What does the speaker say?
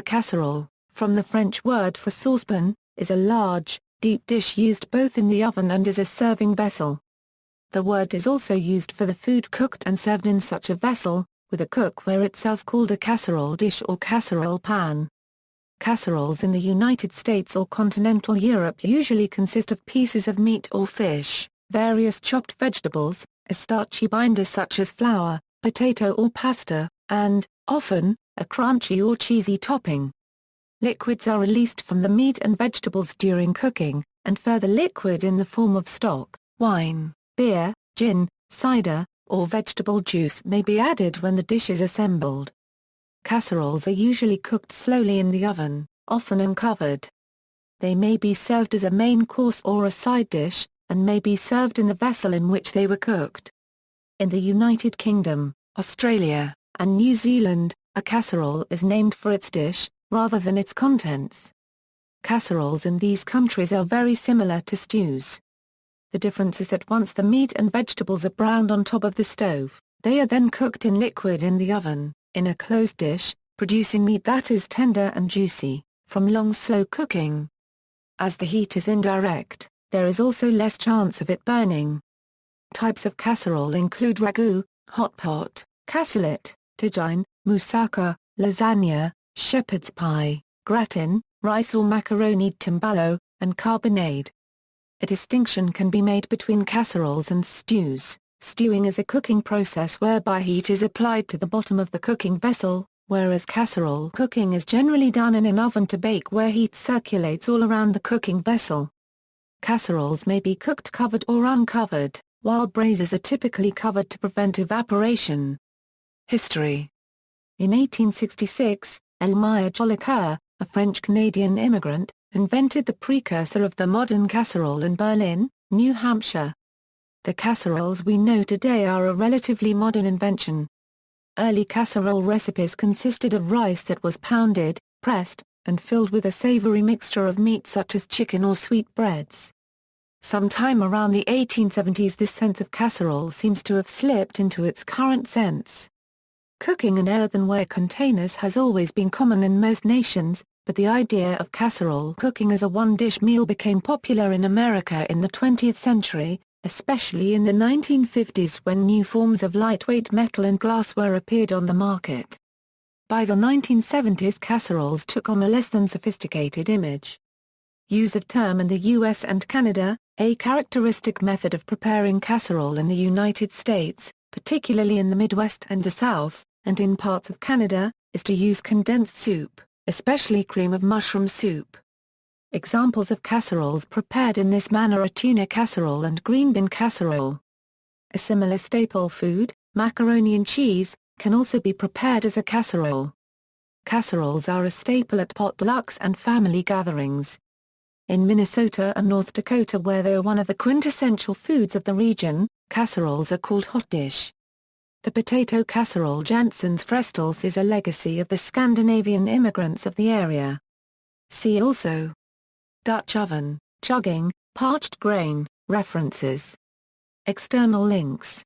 casserole, from the French word for saucepan, is a large, deep dish used both in the oven and as a serving vessel. The word is also used for the food cooked and served in such a vessel, with a cookware itself called a casserole dish or casserole pan. Casseroles in the United States or continental Europe usually consist of pieces of meat or fish, various chopped vegetables, a starchy binder such as flour, potato or pasta, and, often, a crunchy or cheesy topping. Liquids are released from the meat and vegetables during cooking, and further liquid in the form of stock, wine, beer, gin, cider, or vegetable juice may be added when the dish is assembled. Casseroles are usually cooked slowly in the oven, often uncovered. They may be served as a main course or a side dish, and may be served in the vessel in which they were cooked. In the United Kingdom, Australia, and New Zealand, a casserole is named for its dish, rather than its contents. Casseroles in these countries are very similar to stews. The difference is that once the meat and vegetables are browned on top of the stove, they are then cooked in liquid in the oven, in a closed dish, producing meat that is tender and juicy, from long slow cooking. As the heat is indirect, there is also less chance of it burning. Types of casserole include ragu, hot pot, cassolette, tagine, moussaka, lasagna, shepherd's pie, gratin, rice or macaroni timballo, and carbonade. A distinction can be made between casseroles and stews. Stewing is a cooking process whereby heat is applied to the bottom of the cooking vessel, whereas casserole cooking is generally done in an oven to bake where heat circulates all around the cooking vessel. Casseroles may be cooked covered or uncovered, while braisers are typically covered to prevent evaporation. History. In 1866, Elmire Jolicoeur, a French-Canadian immigrant, invented the precursor of the modern casserole in Berlin, New Hampshire. The casseroles we know today are a relatively modern invention. Early casserole recipes consisted of rice that was pounded, pressed, and filled with a savory mixture of meat such as chicken or sweetbreads. Sometime around the 1870s this sense of casserole seems to have slipped into its current sense. Cooking in earthenware containers has always been common in most nations, but the idea of casserole cooking as a one-dish meal became popular in America in the 20th century, especially in the 1950s when new forms of lightweight metal and glassware appeared on the market. By the 1970s casseroles took on a less than sophisticated image. Use of term in the US and Canada. A characteristic method of preparing casserole in the United States, particularly in the Midwest and the South, and in parts of Canada, is to use condensed soup, especially cream of mushroom soup. Examples of casseroles prepared in this manner are tuna casserole and green bean casserole. A similar staple food, macaroni and cheese, can also be prepared as a casserole. Casseroles are a staple at potlucks and family gatherings. In Minnesota and North Dakota, where they are one of the quintessential foods of the region, casseroles are called hot dish. The potato casserole Jansen's Frestels is a legacy of the Scandinavian immigrants of the area. See also: Dutch oven, chugging, parched grain, references. External links.